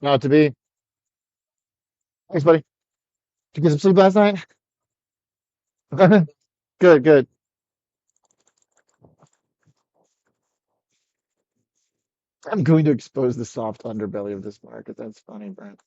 Not to be. Thanks, buddy. Did you get some sleep last night? Good, good. I'm going to expose the soft underbelly of this market. That's funny, Brent.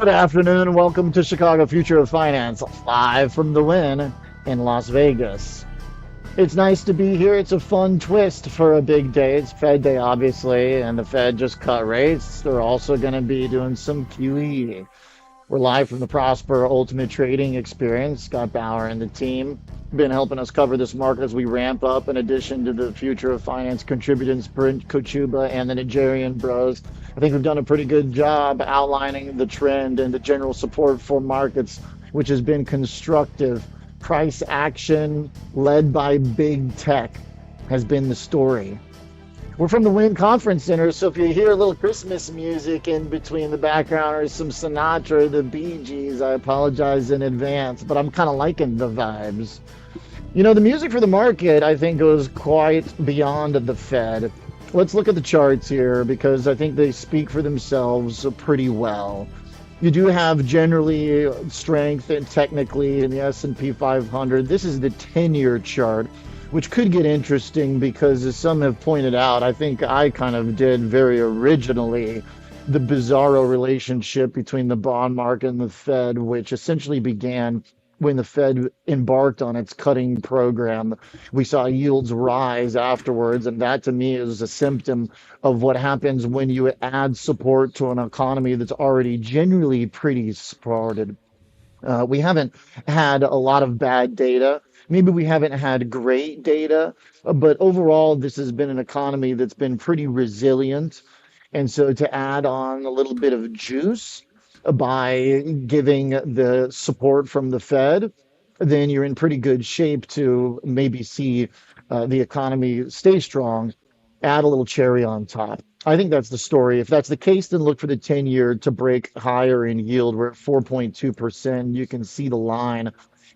Good afternoon. Welcome to Chicago Future of Finance, live from the Win in Las Vegas. It's nice to be here. It's a fun twist for a big day. It's Fed Day, obviously, and the Fed just cut rates. They're also going to be doing some QE. We're live from the Prosper Ultimate Trading Experience. Scott Bauer and the team been helping us cover this market as we ramp up, in addition to the Future of Finance contributors, Brent Kochuba and the Najarian bros. I think we've done a pretty good job outlining the trend and the general support for markets, which has been constructive. Price action led by big tech has been the story. We're from the Wynn Conference Center, so if you hear a little Christmas music in between the background or some Sinatra, the Bee Gees, I apologize in advance, but I'm kind of liking the vibes. You know, the music for the market, I think, goes quite beyond the Fed. Let's look at the charts here because I think they speak for themselves pretty well. You do have generally strength and technically in the S&P 500. This is the 10-year chart. which could get interesting because, as some have pointed out, I think I kind of did very originally, the bizarro relationship between the bond market and the Fed, which essentially began when the Fed embarked on its cutting program. We saw yields rise afterwards, and that to me is a symptom of what happens when you add support to an economy that's already generally pretty supported. We haven't had a lot of bad data. Maybe we haven't had great data, but overall, this has been an economy that's been pretty resilient. And so to add on a little bit of juice by giving the support from the Fed, then you're in pretty good shape to maybe see the economy stay strong, add a little cherry on top. I think that's the story. If that's the case, then look for the 10-year to break higher in yield. We're at 4.2%. You can see the line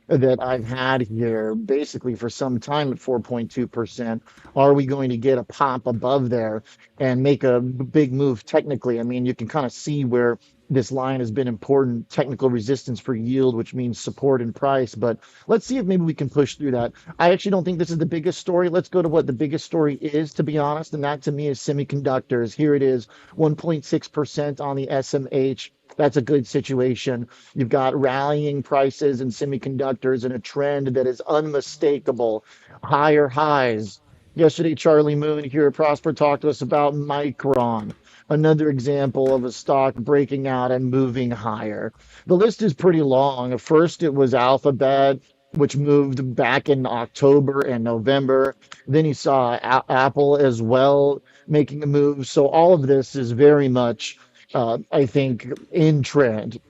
that I've had here basically for some time at 4.2%. Are we going to get a pop above there and make a big move technically? I mean, you can kind of see where this line has been important technical resistance for yield, which means support in price. But let's see if maybe we can push through that. I actually don't think this is the biggest story. Let's go to what the biggest story is, to be honest. And that to me is semiconductors. Here it is, 1.6% on the SMH. That's a good situation. You've got rallying prices in semiconductors and a trend that is unmistakable. Higher highs. Yesterday, Charlie Moon here at Prosper talked to us about Micron, another example of a stock breaking out and moving higher. The list is pretty long. First, it was Alphabet, which moved back in October and November. Then you saw Apple as well making a move. So all of this is very much, I think, in trend.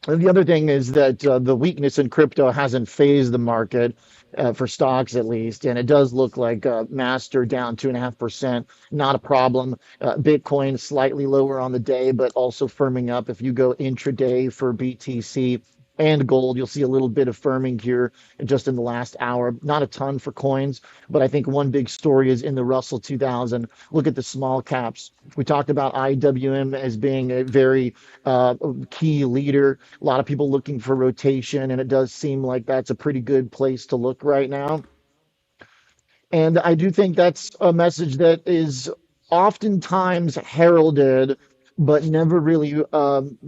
And the other thing is that the weakness in crypto hasn't phased the market for stocks at least, and it does look like Master down 2.5%, not a problem. Bitcoin slightly lower on the day, but also firming up. If you go intraday for BTC and gold, you'll see a little bit of firming here just in the last hour. Not a ton for coins, but I think one big story is in the Russell 2000. Look at the small caps. We talked about IWM as being a very key leader. A lot of people looking for rotation, and it does seem like that's a pretty good place to look right now. And I do think that's a message that is oftentimes heralded, but never really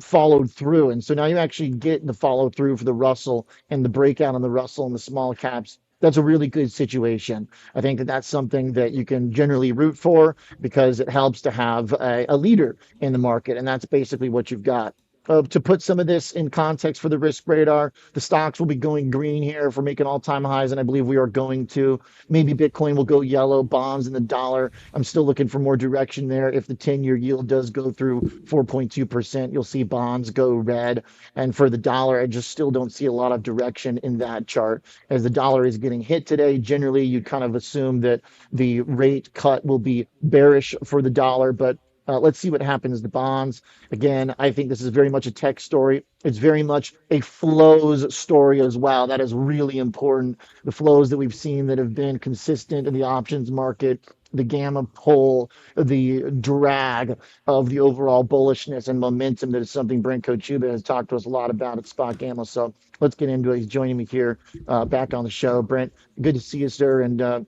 followed through. And so now you actually get the follow through for the Russell and the breakout on the Russell and the small caps. That's a really good situation. I think that that's something that you can generally root for because it helps to have a leader in the market. And that's basically what you've got. To put some of this in context for the risk radar, the stocks will be going green here if we're making all-time highs, and I believe we are going to. Maybe Bitcoin will go yellow, bonds and the dollar. I'm still looking for more direction there. If the 10-year yield does go through 4.2%, you'll see bonds go red. And for the dollar, I just still don't see a lot of direction in that chart. As the dollar is getting hit today, generally you kind of assume that the rate cut will be bearish for the dollar, but let's see what happens. The bonds, again, I think this is very much a tech story. It's very much a flows story as well. That is really important. The flows that we've seen that have been consistent in the options market, the gamma pull, the drag of the overall bullishness and momentum, that is something Brent Kochuba has talked to us a lot about at SpotGamma. So let's get into it. He's joining me here back on the show. Brent, good to see you, sir, and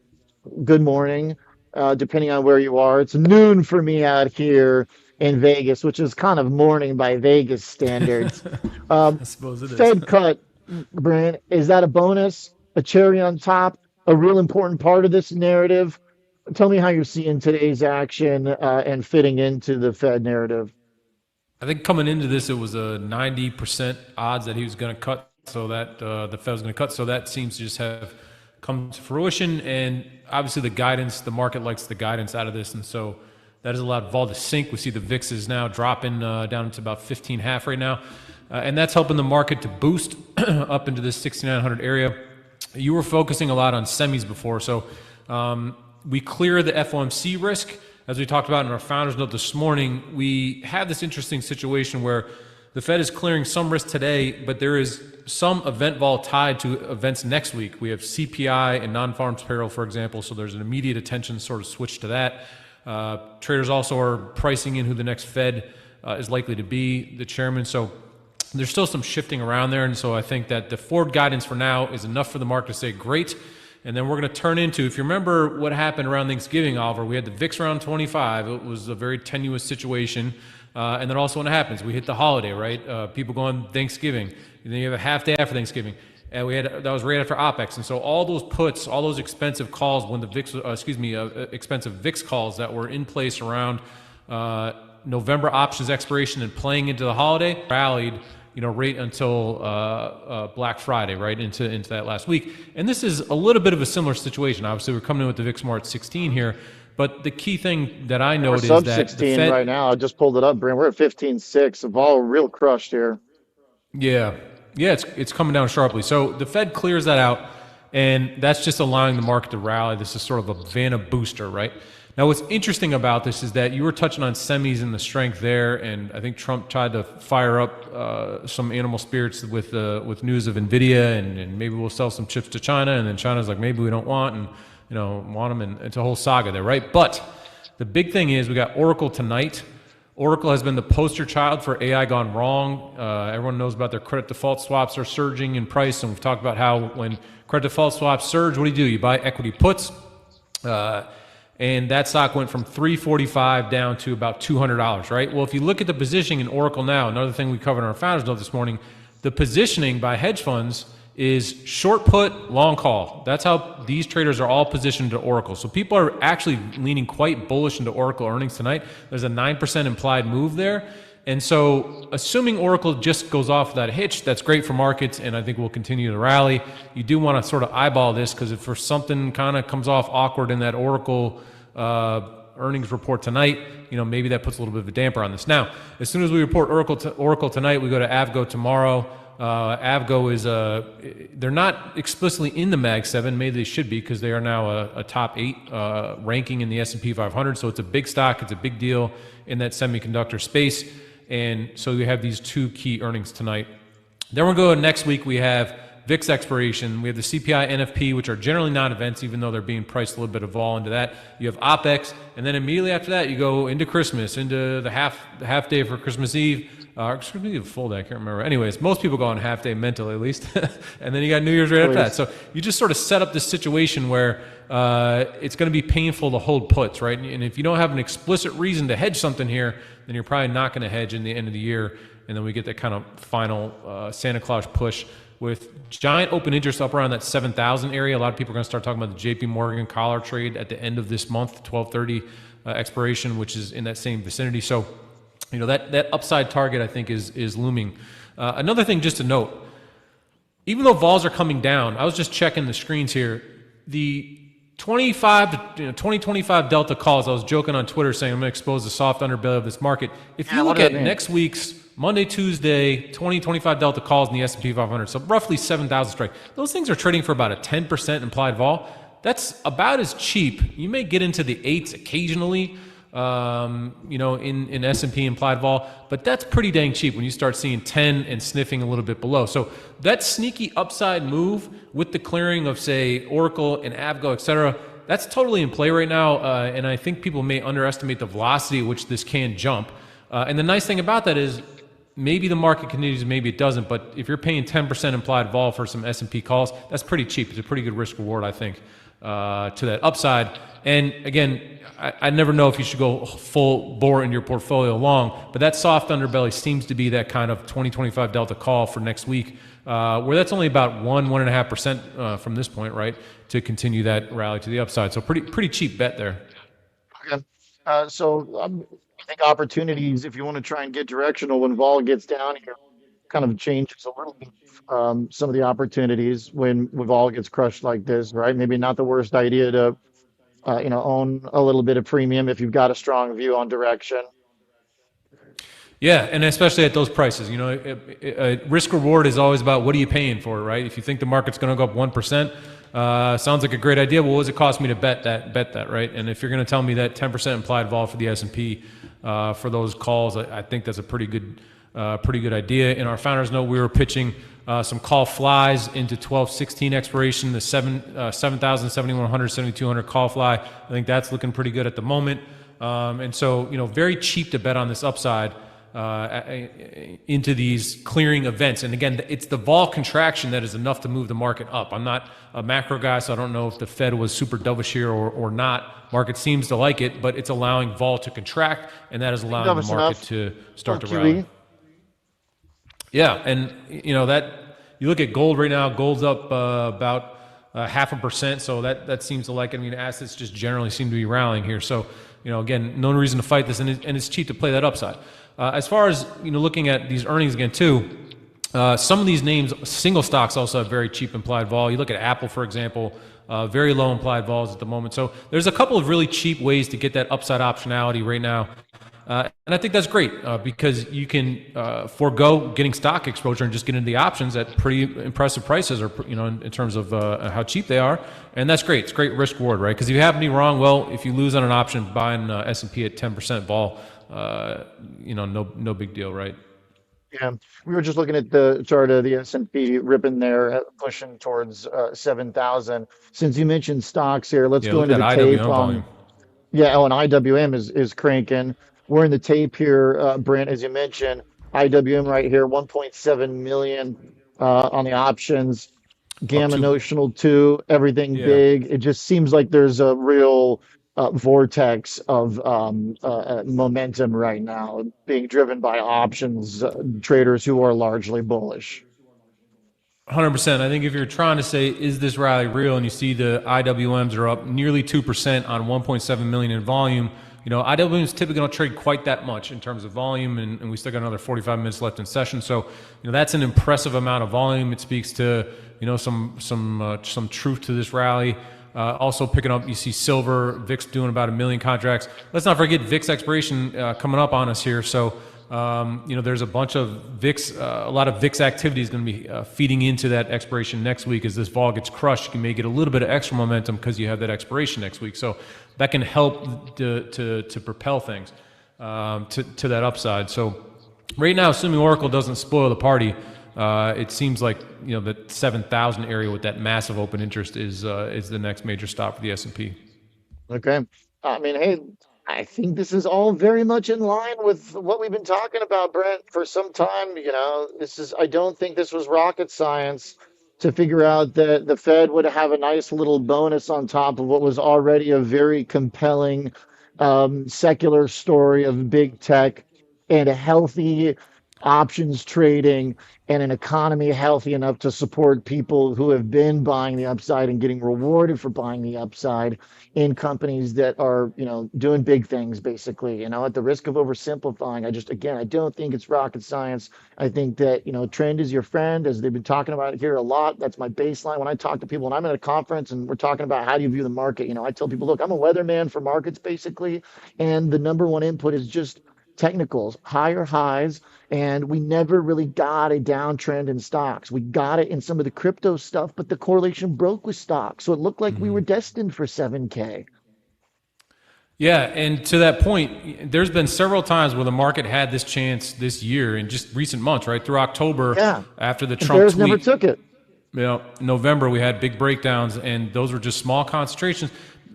good morning. Depending on where you are. It's noon for me out here in Vegas, which is kind of morning by Vegas standards. I suppose it is. Fed cut, Brent, is that a bonus, a cherry on top, a real important part of this narrative? Tell me how you're seeing today's action and fitting into the Fed narrative. I think coming into this, it was a 90% odds that he was going to cut, so that the Fed was going to cut. So that seems to just have come to fruition. And obviously the guidance, the market likes the guidance out of this. And so that has allowed vol to sink. We see the VIX is now dropping down to about 15.5 right now. And that's helping the market to boost up into this 6,900 area. You were focusing a lot on semis before. So we clear the FOMC risk. As we talked about in our founders note this morning, we have this interesting situation where the Fed is clearing some risk today, but there is some event vol tied to events next week. We have CPI and non-farms payroll, for example, so there's an immediate attention sort of switch to that. Traders also are pricing in who the next Fed is likely to be, the chairman. So there's still some shifting around there, and so I think that the forward guidance for now is enough for the market to say, great. And then we're going to turn into, if you remember what happened around Thanksgiving, Oliver, we had the VIX around 25. It was a very tenuous situation. And then also when it happens, we hit the holiday, right? People go on Thanksgiving. And then you have a half day after Thanksgiving. And that was right after OPEX. And so all those puts, all those expensive calls when the VIX, expensive VIX calls that were in place around November options expiration and playing into the holiday rallied, right until Black Friday, right into that last week. And this is a little bit of a similar situation. Obviously, we're coming in with the VIX more at 16 here. But the key thing that I noted is that sub 16 right now. I just pulled it up, Brent. We're at 15.6. The vol real crushed here. Yeah, it's coming down sharply. So the Fed clears that out, and that's just allowing the market to rally. This is sort of a Vanna booster, right? Now, what's interesting about this is that you were touching on semis and the strength there, and I think Trump tried to fire up some animal spirits with news of NVIDIA, and maybe we'll sell some chips to China, and then China's like, maybe we don't want, and want them, and it's a whole saga there, right? But the big thing is we got Oracle tonight. Oracle has been the poster child for AI gone wrong. Everyone knows about their credit default swaps are surging in price, and we've talked about how when credit default swaps surge, what do? You buy equity puts, and that stock went from $345 down to about $200, right? Well, if you look at the positioning in Oracle now, another thing we covered in our Founders Note this morning, the positioning by hedge funds is short put, long call. That's how these traders are all positioned to Oracle. So people are actually leaning quite bullish into Oracle earnings tonight. There's a 9% implied move there. And so assuming Oracle just goes off that hitch, that's great for markets, and I think we'll continue to rally. You do want to sort of eyeball this, because if for something kind of comes off awkward in that Oracle earnings report tonight, maybe that puts a little bit of a damper on this. Now, as soon as we report Oracle tonight, we go to Avgo tomorrow. Avgo is they're not explicitly in the Mag 7. Maybe they should be, because they are now a top 8 ranking in the S&P 500. So it's a big stock. It's a big deal in that semiconductor space. And so we have these two key earnings tonight. Then we'll go next week. We have VIX expiration. We have the CPI, NFP, which are generally non-events, even though they're being priced a little bit of vol into that. You have OPEX, and then immediately after that, you go into Christmas, into the half day for Christmas Eve. Christmas Eve, full day, I can't remember. Anyways, most people go on half day mentally, at least. And then you got New Year's right after that. So you just sort of set up this situation where it's going to be painful to hold puts, right? And if you don't have an explicit reason to hedge something here, then you're probably not going to hedge in the end of the year. And then we get that kind of final Santa Claus push with giant open interest up around that 7,000 area. A lot of people are going to start talking about the JP Morgan collar trade at the end of this month, 12/30 expiration, which is in that same vicinity. So, that upside target, I think, is looming. Another thing just to note, even though vols are coming down, I was just checking the screens here, the 2025 delta calls, I was joking on Twitter saying I'm going to expose the soft underbelly of this market. If you look at next week's Monday, Tuesday, 2025 delta calls in the S&P 500, so roughly 7,000 strike. Those things are trading for about a 10% implied vol. That's about as cheap. You may get into the 8s occasionally, in S&P implied vol, but that's pretty dang cheap when you start seeing 10 and sniffing a little bit below. So that sneaky upside move with the clearing of, say, Oracle and Avgo, et cetera, that's totally in play right now, and I think people may underestimate the velocity at which this can jump. And the nice thing about that is maybe the market continues, maybe it doesn't, but if you're paying 10% implied vol for some S&P calls, that's pretty cheap. It's a pretty good risk reward, I think, to that upside. And again, I never know if you should go full bore in your portfolio long, but that soft underbelly seems to be that kind of 2025 delta call for next week, where that's only about 1.5% from this point, right, to continue that rally to the upside. So pretty cheap bet there. Okay. I think opportunities, if you want to try and get directional when vol gets down here, kind of changes a little bit. Some of the opportunities when vol gets crushed like this, right? Maybe not the worst idea to own a little bit of premium if you've got a strong view on direction. Yeah, and especially at those prices, risk reward is always about what are you paying for, right? If you think the market's going to go up 1%, sounds like a great idea. Well, what does it cost me to bet that, right? And if you're going to tell me that 10% implied vol for the S&P for those calls, I think that's a pretty good idea. In our Founders Note, we were pitching some call flies into 12/16 expiration, the 7,000, 7,100, 7,200 call fly. I think that's looking pretty good at the moment. And so, very cheap to bet on this upside. into these clearing events. And again, it's the vol contraction that is enough to move the market up. I'm not a macro guy, so I don't know if the Fed was super dovish here or not. Market seems to like it, but it's allowing vol to contract, and that is allowing the market to start to rally. Yeah, and that you look at gold right now. Gold's up about 0.5%, so that seems to like. I mean, assets just generally seem to be rallying here. So again, no reason to fight this, and it's cheap to play that upside. As far as looking at these earnings again too, some of these names, single stocks, also have very cheap implied vol. You look at Apple, for example, very low implied vols at the moment. So there's a couple of really cheap ways to get that upside optionality right now. And I think that's great because you can forego getting stock exposure and just get into the options at pretty impressive prices, or in terms of how cheap they are, and that's great. It's great risk reward, right? Because if you happen to be wrong, well, if you lose on an option buying S&P at 10% vol, no big deal, right? Yeah, we were just looking at the chart of the S&P ripping there, pushing towards 7,000. Since you mentioned stocks here, let's Yeah, go look into at the that tape IWM on. volume. Yeah, oh, and IWM is cranking. We're in the tape here, Brent, as you mentioned. IWM right here, 1.7 million on the options. Up Gamma to, notional too, everything yeah. big. It just seems like there's a real vortex of momentum right now, being driven by options traders who are largely bullish. 100%. I think if you're trying to say, is this rally real, and you see the IWMs are up nearly 2% on 1.7 million in volume, IWMs typically don't trade quite that much in terms of volume, and we still got another 45 minutes left in session. So, that's an impressive amount of volume. It speaks to, some truth to this rally. Also picking up, you see silver, VIX doing about 1 million contracts. Let's not forget VIX expiration coming up on us here. So, there's a bunch of VIX, a lot of VIX activity is going to be feeding into that expiration next week. As this vol gets crushed, you may get a little bit of extra momentum because you have that expiration next week. So that can help to propel things to that upside. So right now, assuming Oracle doesn't spoil the party, it seems like the 7,000 area with that massive open interest is the next major stop for the S&P. Okay. I mean, hey, I think this is all very much in line with what we've been talking about, Brent, for some time. I don't think this was rocket science to figure out that the Fed would have a nice little bonus on top of what was already a very compelling secular story of big tech and a healthy options trading and an economy healthy enough to support people who have been buying the upside and getting rewarded for buying the upside in companies that are, doing big things, basically, at the risk of oversimplifying. I don't think it's rocket science. I think that, trend is your friend, as they've been talking about here a lot. That's my baseline. When I talk to people, when I'm at a conference and we're talking about how do you view the market, I tell people, look, I'm a weatherman for markets, basically. And the number one input is just technicals, higher highs, and we never really got a downtrend in stocks. We got it in some of the crypto stuff, but the correlation broke with stocks, so it looked like we were destined for 7K. Yeah, and to that point, there's been several times where the market had this chance this year in just recent months, right? Through October, Yeah, after the and Trump bears tweet. never took it. November we had big breakdowns, and those were just small concentrations.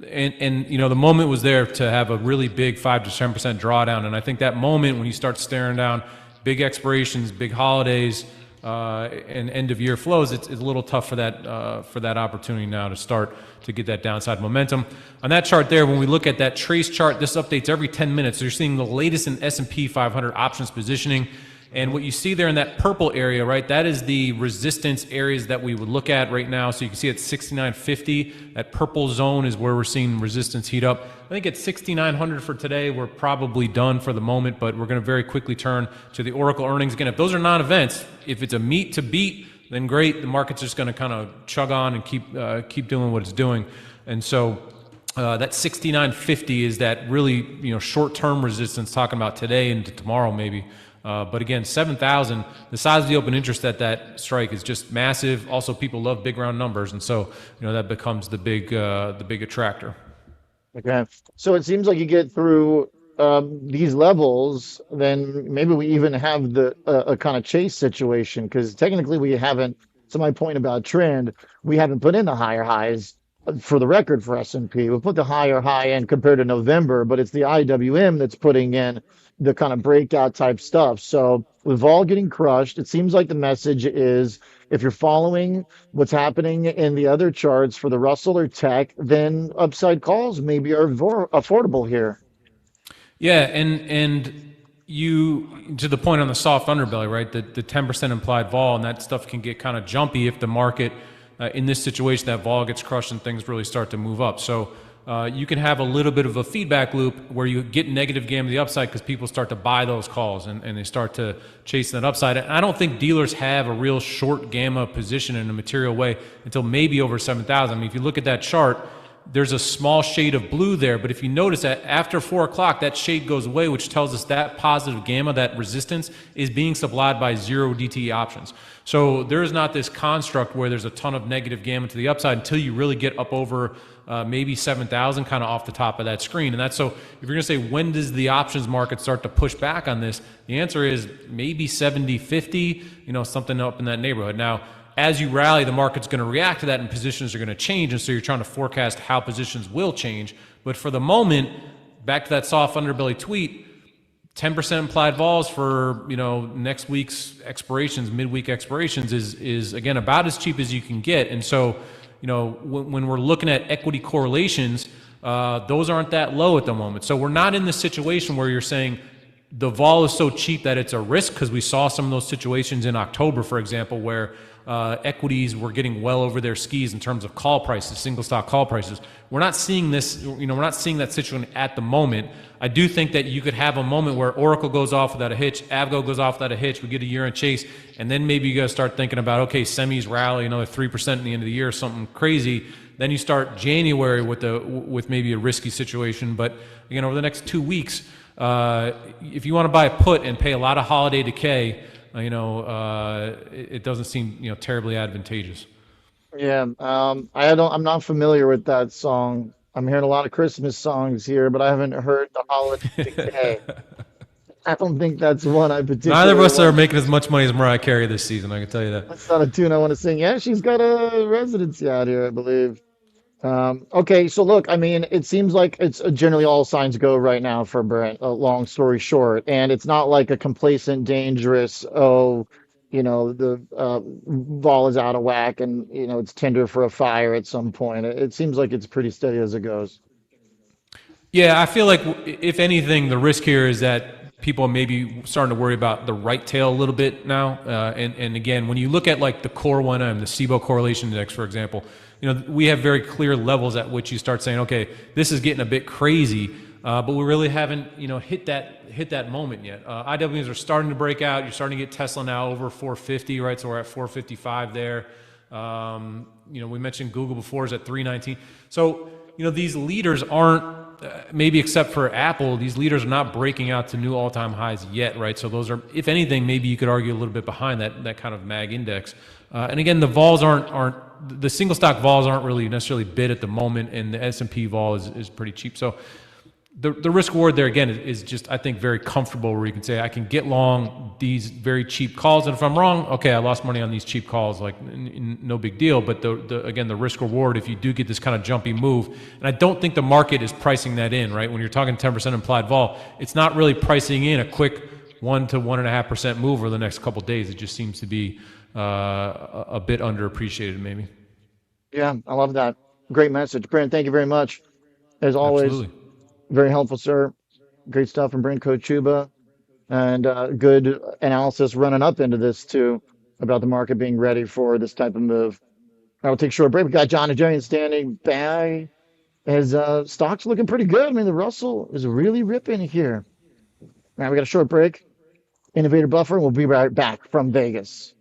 And the moment was there to have a really big 5 to 10% drawdown. And I think that moment when you start staring down big expirations, big holidays, and end of year flows, it's a little tough for that opportunity now to start to get that downside momentum. On that chart there, when we look at that trace chart, this updates every 10 minutes. So you're seeing the latest in S&P 500 options positioning. And what you see there in that purple area, right, that is the resistance areas that we would look at right now. So you can see at 6950, that purple zone is where we're seeing resistance heat up. I think at 6900 for today, we're probably done for the moment, but we're going to very quickly turn to the Oracle earnings. Again, if those are non-events, if it's a meet to beat, then great. The market's just going to kind of chug on and keep doing what it's doing. And so that 6950 is that really short-term resistance, talking about today into tomorrow maybe. But again, 7,000, the size of the open interest at that strike is just massive. Also, people love big round numbers, and so that becomes the big attractor. Okay, so it seems like you get through these levels, then maybe we even have the a kind of chase situation, because technically we haven't. To my point about trend, we haven't put in the higher highs for the record for S&P. We put the higher high end compared to November, but it's the IWM that's putting in the kind of breakout type stuff. So with vol getting crushed, it seems like the message is if you're following what's happening in the other charts for the Russell or tech, then upside calls maybe are affordable here. Yeah, and you to the point on the soft underbelly, right? The 10% implied vol, and that stuff can get kind of jumpy if the market in this situation that vol gets crushed and things really start to move up. So you can have a little bit of a feedback loop where you get negative gamma to the upside because people start to buy those calls and they start to chase that upside. And I don't think dealers have a real short gamma position in a material way until maybe over 7,000. I mean, if you look at that chart, there's a small shade of blue there, but if you notice that after 4 o'clock, that shade goes away, which tells us that positive gamma, that resistance, is being supplied by zero DTE options. So there is not this construct where there's a ton of negative gamma to the upside until you really get up over maybe 7,000 kind of off the top of that screen. And that's so if you're going to say, when does the options market start to push back on this? The answer is maybe 70, 50, something up in that neighborhood. Now, as you rally, the market's going to react to that and positions are going to change. And so you're trying to forecast how positions will change. But for the moment, back to that soft underbelly tweet, 10% implied vols for next week's expirations, midweek expirations is again about as cheap as you can get. And so when we're looking at equity correlations, those aren't that low at the moment. So we're not in this situation where you're saying the vol is so cheap that it's a risk, because we saw some of those situations in October, for example, where equities were getting well over their skis in terms of call prices, single stock call prices. We're not seeing this, we're not seeing that situation at the moment. I do think that you could have a moment where Oracle goes off without a hitch, Avgo goes off without a hitch, we get a year-end chase, and then maybe you got to start thinking about, okay, semis rally another 3% at the end of the year, something crazy. Then you start January with maybe a risky situation. But again, over the next 2 weeks, if you want to buy a put and pay a lot of holiday decay, it doesn't seem terribly advantageous. Yeah, I'm not familiar with that song. I'm hearing a lot of Christmas songs here, but I haven't heard the Holiday Decay. I don't think that's one I Neither of particularly us are want. making as much money as Mariah Carey this season, I can tell you that. That's not a tune I want to sing. Yeah, she's got a residency out here, I believe. Okay, so look, I mean, it seems like it's generally all signs go right now for Brent, long story short. And it's not like a complacent, dangerous, the ball is out of whack and, it's tender for a fire at some point. It seems like it's pretty steady as it goes. Yeah, I feel like if anything, the risk here is that people are maybe starting to worry about the right tail a little bit now. And again, when you look at like the core 1M, the SIBO correlation index, for example, we have very clear levels at which you start saying, okay, this is getting a bit crazy, but we really haven't, hit that moment yet. IWs are starting to break out. You're starting to get Tesla now over 450, right? So we're at 455 there. We mentioned Google before is at 319. So, these leaders aren't, maybe except for Apple, these leaders are not breaking out to new all-time highs yet, right? So those are, if anything, maybe you could argue a little bit behind that kind of mag index. And again, the vols aren't the single stock vols aren't really necessarily bid at the moment, and the S&P vol is pretty cheap. So the risk reward there again is just, I think, very comfortable, where you can say I can get long these very cheap calls, and if I'm wrong, okay, I lost money on these cheap calls, like no big deal. But again, the risk reward, if you do get this kind of jumpy move, and I don't think the market is pricing that in, right? When you're talking 10% implied vol, it's not really pricing in a quick 1 to 1.5% move over the next couple of days. It just seems to be a bit underappreciated, maybe. Yeah, I love that. Great message, Brent. Thank you very much. As always, Absolutely. very helpful, sir. Great stuff from Brent Kochuba, and good analysis running up into this too about the market being ready for this type of move. I will take a short break. We got Jon Najarian standing by. His stocks looking pretty good. I mean, the Russell is really ripping here. Now we got a short break. Innovator Buffer, and we'll be right back from Vegas.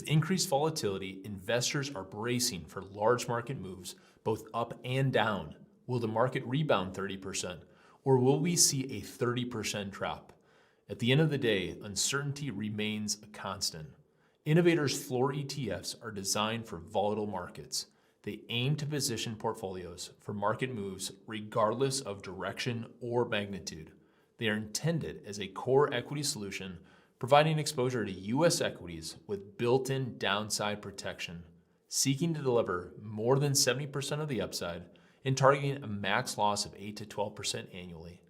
With increased volatility, investors are bracing for large market moves, both up and down. Will the market rebound 30%, or will we see a 30% drop? At the end of the day, uncertainty remains a constant. Innovators' floor ETFs are designed for volatile markets. They aim to position portfolios for market moves regardless of direction or magnitude. They are intended as a core equity solution, providing exposure to U.S. equities with built-in downside protection, seeking to deliver more than 70% of the upside and targeting a max loss of 8 to 12% annually.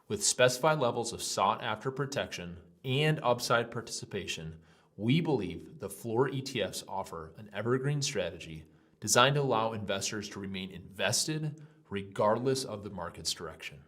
With specified levels of sought-after protection and upside participation, we believe the floor ETFs offer an evergreen strategy designed to allow investors to remain invested regardless of the market's direction.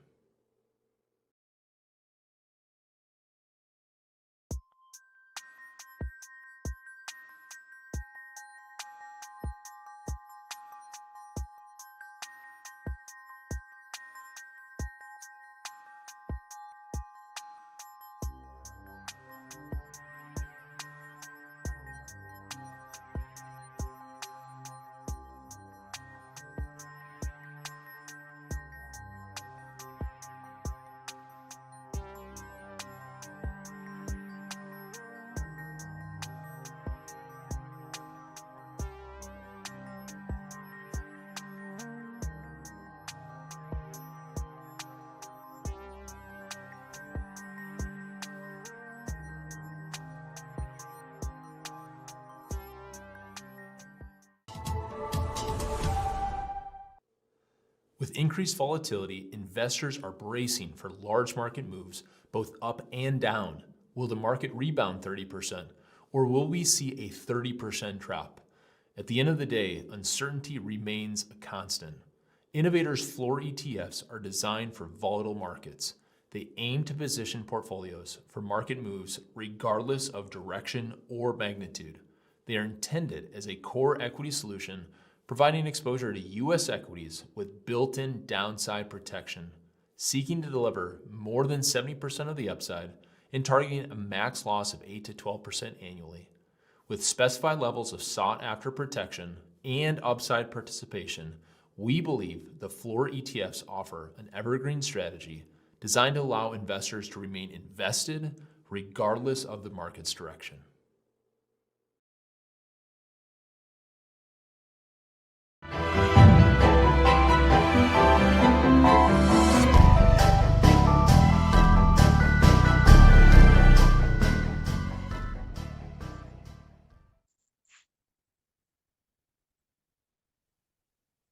With increased volatility, investors are bracing for large market moves, both up and down. Will the market rebound 30%, or will we see a 30% drop? At the end of the day, uncertainty remains a constant. Innovators' floor ETFs are designed for volatile markets. They aim to position portfolios for market moves regardless of direction or magnitude. They are intended as a core equity solution, providing exposure to U.S. equities with built-in downside protection, seeking to deliver more than 70% of the upside and targeting a max loss of 8 to 12% annually. With specified levels of sought-after protection and upside participation, we believe the floor ETFs offer an evergreen strategy designed to allow investors to remain invested regardless of the market's direction.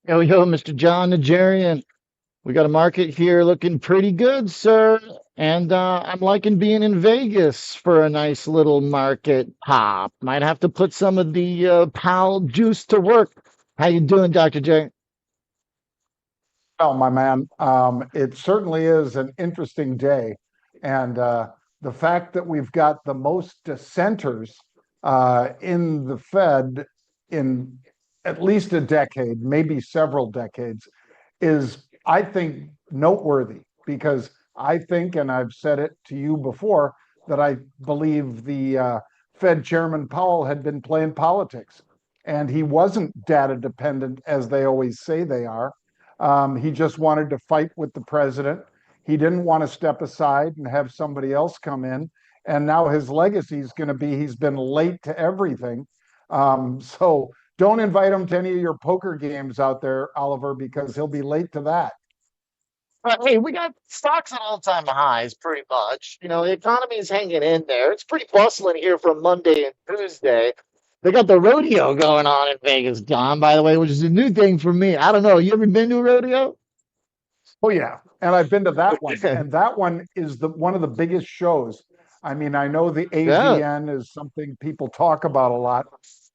Yo, Mr. Jon Najarian. We got a market here looking pretty good, sir. And I'm liking being in Vegas for a nice little market pop. Might have to put some of the Powell juice to work. How you doing, Dr. J? Well, my man, it certainly is an interesting day. And the fact that we've got the most dissenters in the Fed in at least a decade, maybe several decades, is, I think, noteworthy because I think, and I've said it to you before, that I believe the Fed Chairman Powell had been playing politics and he wasn't data dependent as they always say they are. He just wanted to fight with the president. He didn't want to step aside and have somebody else come in. And now his legacy is going to be he's been late to everything. So don't invite him to any of your poker games out there, Oliver, because he'll be late to that. Hey, we got stocks at all-time highs, pretty much. You know, the economy is hanging in there. It's pretty bustling here from Monday and Tuesday. They got the rodeo going on in Vegas, John, by the way, which is a new thing for me. I don't know. You ever been to a rodeo? Oh yeah, and I've been to that one, and that one is one of the biggest shows. I mean, I know the Yeah. AVN is something people talk about a lot,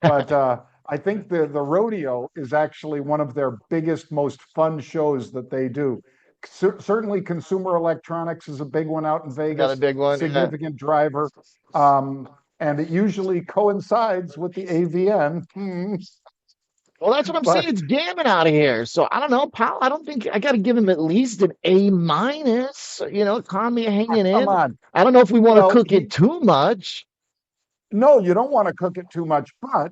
but I think the rodeo is actually one of their biggest, most fun shows that they do. Certainly, consumer electronics is a big one out in Got a Vegas, big one. Yeah. significant driver, and it usually coincides with the AVN. Well, that's what I'm saying. But It's gammon out of here. So I don't know, Powell. I don't think I got to give him at least an A minus. You know, economy hanging come in. on, I don't know if we want to well, cook it too much. No, you don't want to cook it too much, but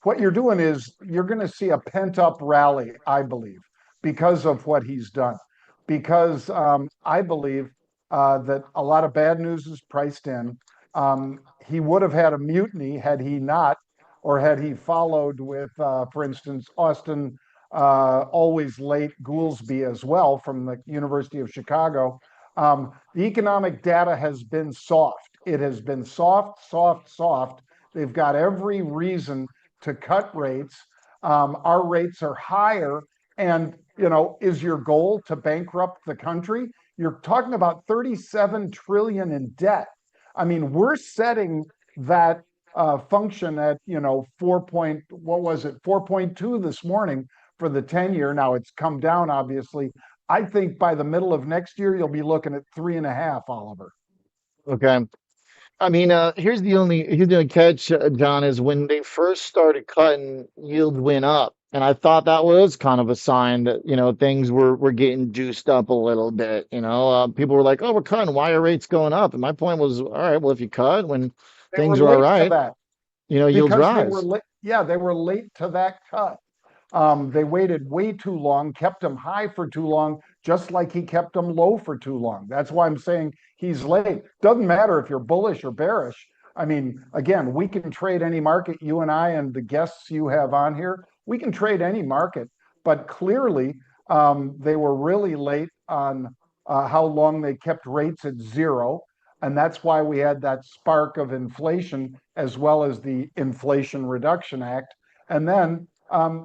what you're doing is you're going to see a pent up rally, I believe, because of what he's done. Because I believe that a lot of bad news is priced in. He would have had a mutiny had he not, or had he followed with, for instance, Austin always late Goolsby as well from the University of Chicago. The economic data has been soft. It has been soft, soft, soft. They've got every reason to cut rates. Our rates are higher. And, is your goal to bankrupt the country? You're talking about 37 trillion in debt. I mean, we're setting that function at, 4.2 this morning for the 10-year. Now it's come down, obviously. I think by the middle of next year, you'll be looking at 3.5, Oliver. Okay. I mean, here's the only catch, John, is when they first started cutting, yield went up, and I thought that was kind of a sign that things were getting juiced up a little bit. People were like, "Oh, we're cutting. Why are rates going up?" And my point was, all right, well, if you cut when They were things are all late to right, that yields because they were rise. late. Yeah, they were late to that cut. They waited way too long, kept him high for too long, just like he kept him low for too long. That's why I'm saying he's late. Doesn't matter if you're bullish or bearish. I mean, again, we can trade any market, you and I and the guests you have on here. We can trade any market, but clearly they were really late on how long they kept rates at zero. And that's why we had that spark of inflation as well as the Inflation Reduction Act. And then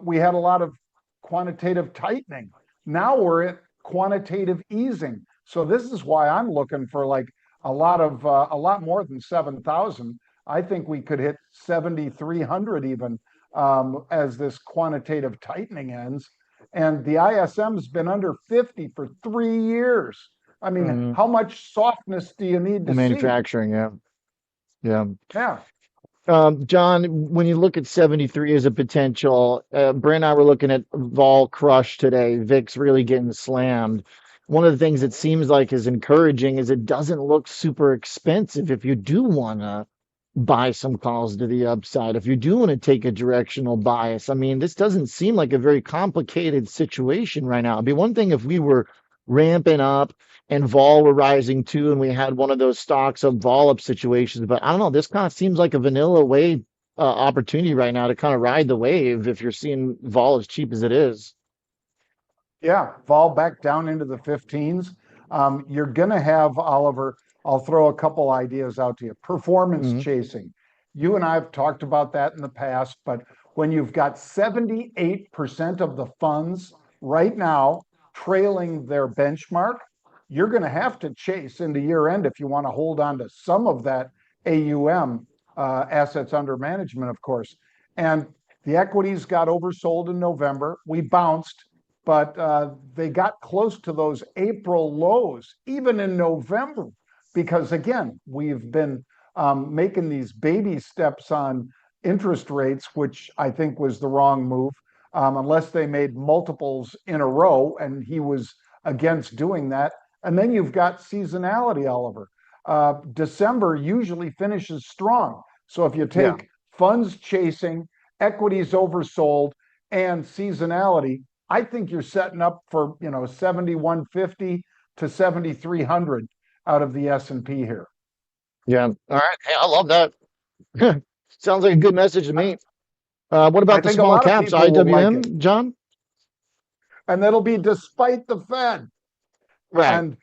we had a lot of quantitative tightening. Now we're at quantitative easing. So this is why I'm looking for like a lot more than 7,000. I think we could hit 7,300 even as this quantitative tightening ends. And the ISM's been under 50 for 3 years. I mean, Hmm. how much softness do you need to see? Manufacturing, yeah, yeah. Yeah. John, when you look at 73 as a potential, Brent and I were looking at vol crush today. VIX really getting slammed. One of the things it seems like is encouraging is it doesn't look super expensive if you do want to buy some calls to the upside, if you do want to take a directional bias. I mean, this doesn't seem like a very complicated situation right now. It'd be one thing if we were ramping up and vol were rising too, and we had one of those stocks of vol up situations. But I don't know, this kind of seems like a vanilla wave opportunity right now to kind of ride the wave if you're seeing vol as cheap as it is. Yeah, fall back down into the 15s. You're going to have, Oliver, I'll throw a couple ideas out to you. Performance Hmm. chasing. You and I have talked about that in the past, but when you've got 78% of the funds right now trailing their benchmark, you're going to have to chase into year end if you want to hold on to some of that AUM, assets under management, of course. And the equities got oversold in November. We bounced, but they got close to those April lows, even in November, because again, we've been making these baby steps on interest rates, which I think was the wrong move, unless they made multiples in a row, and he was against doing that. And then you've got seasonality, Oliver. December usually finishes strong. So if you Yeah. take funds chasing, equities oversold, and seasonality, I think you're setting up for 7,150 to 7,300 out of the S&P here. Yeah. All right. Hey, I love that. Sounds like a good message to me. What I about the think a small lot of caps, people will like it. IWM, John? And that'll be despite the Fed. Right. And,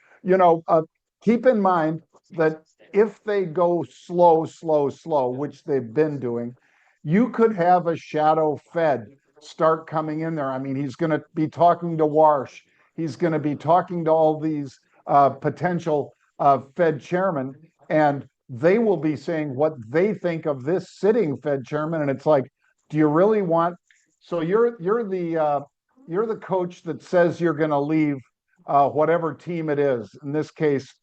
keep in mind that if they go slow, slow, slow, which they've been doing, you could have a shadow Fed start coming in there. I mean, he's going to be talking to Warsh. He's going to be talking to all these potential Fed chairmen, and they will be saying what they think of this sitting Fed chairman. And it's like, do you really want? So you're the coach that says you're going to leave whatever team it is. In this case,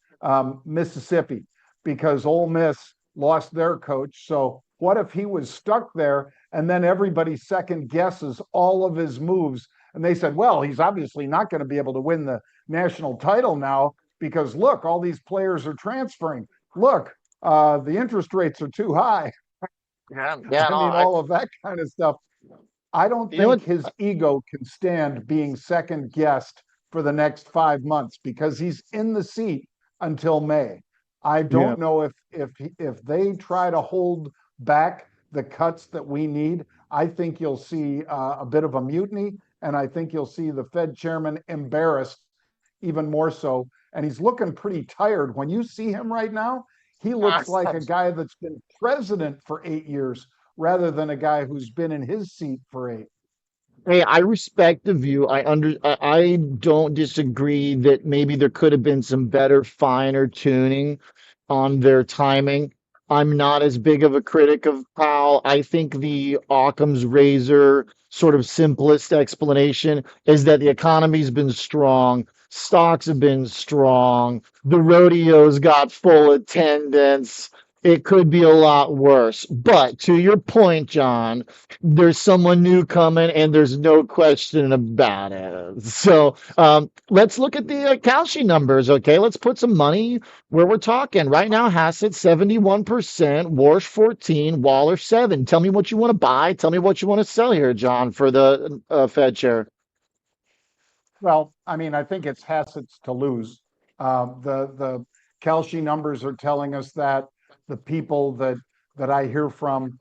Mississippi, because Ole Miss lost their coach. So what if he was stuck there and then everybody second guesses all of his moves? And they said, well, he's obviously not going to be able to win the national title now because look, all these players are transferring. Look, the interest rates are too high. Yeah, yeah, I no, mean, all of that kind of stuff. I don't you know think what? his ego can stand being second guessed for the next 5 months because he's in the seat until May. I Yeah. don't know if they try to hold back the cuts that we need. I think you'll see a bit of a mutiny, and I think you'll see the Fed chairman embarrassed even more so. And he's looking pretty tired. When you see him right now, he looks like a guy that's been president for 8 years rather than a guy who's been in his seat for eight. Hey, I respect the view. I don't disagree that maybe there could have been some better, finer tuning on their timing. I'm not as big of a critic of Powell. I think the Occam's razor sort of simplest explanation is that the economy's been strong, stocks have been strong, the rodeo's got full attendance. It could be a lot worse. But to your point, John, there's someone new coming, and there's no question about it. So let's look at the Kalshi numbers. Okay, let's put some money where we're talking. Right now, Hassett 71%, Warsh 14, Waller 7. Tell me what you want to buy. Tell me what you want to sell here, John, for the Fed chair. Well, I mean, I think it's Hassett's to lose. The Kelshi numbers are telling us that the people that I hear from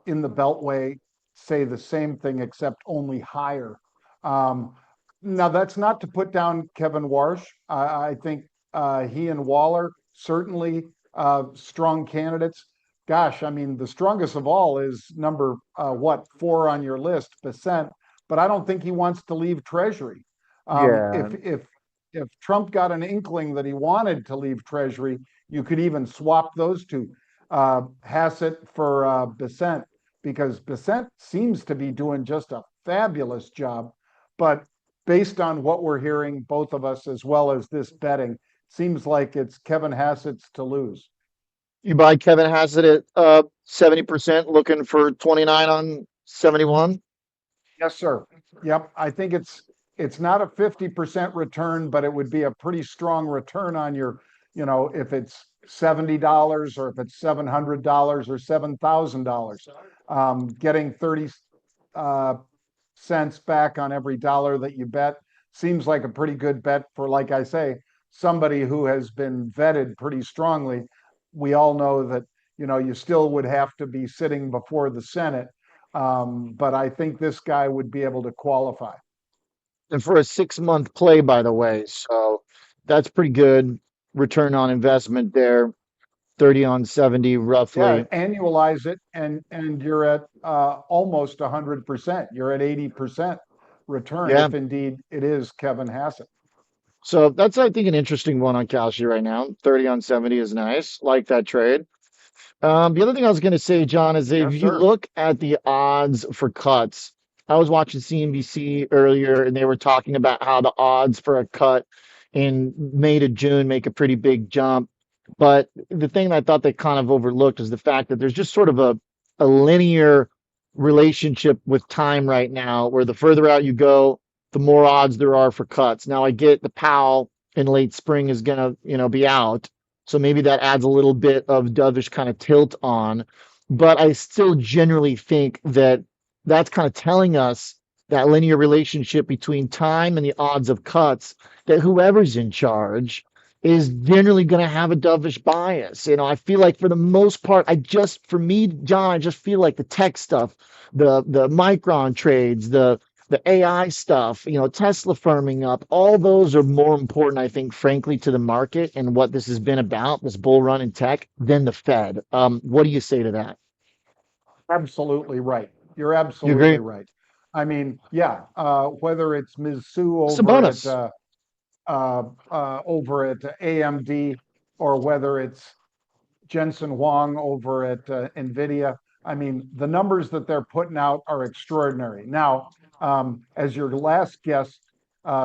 in the Beltway say the same thing, except only higher. Um, Now, that's not to put down Kevin Warsh. I think he and Waller certainly strong candidates. Gosh, I mean, the strongest of all is number what, 4 on your list, Percent, but I don't think he wants to leave Treasury. Um, Yeah. if if if Trump got an inkling that he wanted to leave Treasury, you could even swap those two, Hassett for Bissent, because Bissent seems to be doing just a fabulous job. But based on what we're hearing, both of us, as well as this betting, seems like it's Kevin Hassett's to lose. You buy Kevin Hassett at 70%, looking for 29 on 71. Yes, sir. Yep. I think it's not a 50% return, but it would be a pretty strong return on your, if it's $70 or if it's $700 or $7,000. Getting 30 uh, cents back on every dollar that you bet seems like a pretty good bet for, like I say, somebody who has been vetted pretty strongly. We all know that, you still would have to be sitting before the Senate. But I think this guy would be able to qualify. And for a 6 month play, by the way. So that's pretty good return on investment there. 30 on 70, Yeah, roughly. annualize it, and you're at almost 100%. You're at 80% return Yeah. if indeed it is Kevin Hassett. So that's, I think, an interesting one on Kalshi right now. 30 on 70 is nice. Like that trade. The other thing I was going to say, John, is if Yes, you sir. look at the odds for cuts, I was watching CNBC earlier and they were talking about how the odds for a cut in May to June make a pretty big jump. But the thing that I thought they kind of overlooked is the fact that there's just sort of a linear relationship with time right now, where the further out you go, the more odds there are for cuts. Now, I get the Powell in late spring is going to, be out. So maybe that adds a little bit of dovish kind of tilt on. But I still generally think that that's kind of telling us that linear relationship between time and the odds of cuts, that whoever's in charge is generally going to have a dovish bias. I feel like for the most part, for me, John, I just feel like the tech stuff, the micron trades, the AI stuff, Tesla firming up, all those are more important, I think, frankly, to the market and what this has been about, this bull run in tech, than the Fed. What do you say to that? Absolutely right. You're You absolutely agree? right. I mean, yeah, whether it's Ms. Sue It's a bonus. over at AMD, or whether it's Jensen Huang over at NVIDIA. I mean, the numbers that they're putting out are extraordinary. Now, as your last guest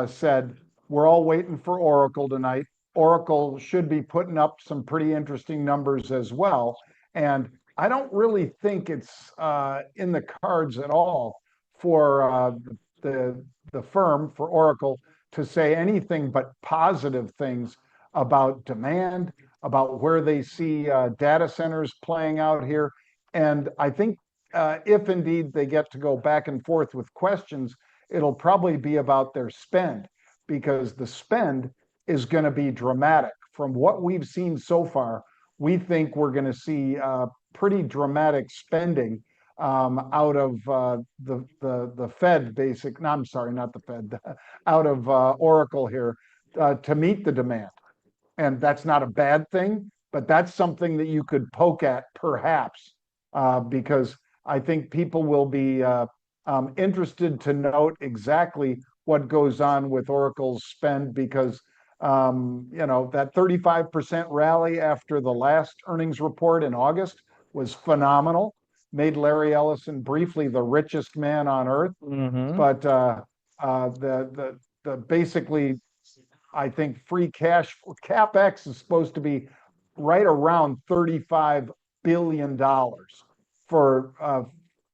said, we're all waiting for Oracle tonight. Oracle should be putting up some pretty interesting numbers as well. And I don't really think it's in the cards at all for the the firm, for Oracle, to say anything but positive things about demand, about where they see data centers playing out here. And I think if indeed they get to go back and forth with questions, it'll probably be about their spend, because the spend is going to be dramatic. From what we've seen so far, we think we're going to see pretty dramatic spending out of the Fed, basic. No, I'm sorry, not the Fed. Out of Oracle here to meet the demand, and that's not a bad thing, but that's something that you could poke at perhaps, because I think people will be interested to note exactly what goes on with Oracle's spend, because that 35% rally after the last earnings report in August was phenomenal. Made Larry Ellison briefly the richest man on earth, Mm-hmm. but the basically, I think free cash capex is supposed to be right around $35 billion for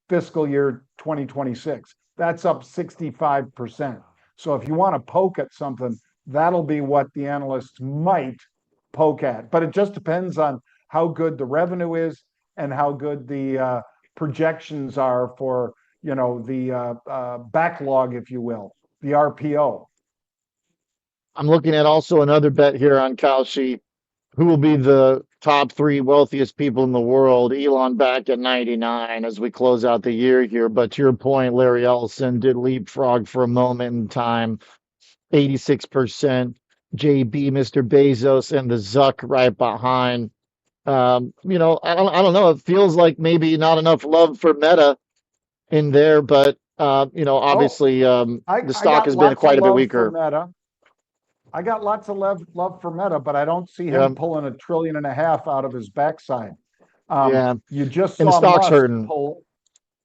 fiscal year 2026. That's up 65%. So if you want to poke at something, that'll be what the analysts might poke at. But it just depends on how good the revenue is and how good the projections are for the backlog, if you will, the RPO. I'm looking at also another bet here on Kalshi. Who will be the top three wealthiest people in the world? Elon back at 99 as we close out the year here. But to your point, Larry Ellison did leapfrog for a moment in time. 86%. JB, Mr. Bezos, and the Zuck right behind. I don't know. It feels like maybe not enough love for Meta in there, but Oh, obviously the I stock got has been lots of quite a bit love for weaker. Meta. I got lots of love for Meta, but I don't see Yeah, him pulling 1.5 trillion out of his backside. yeah, You just and the saw stock's Musk hurting. pull,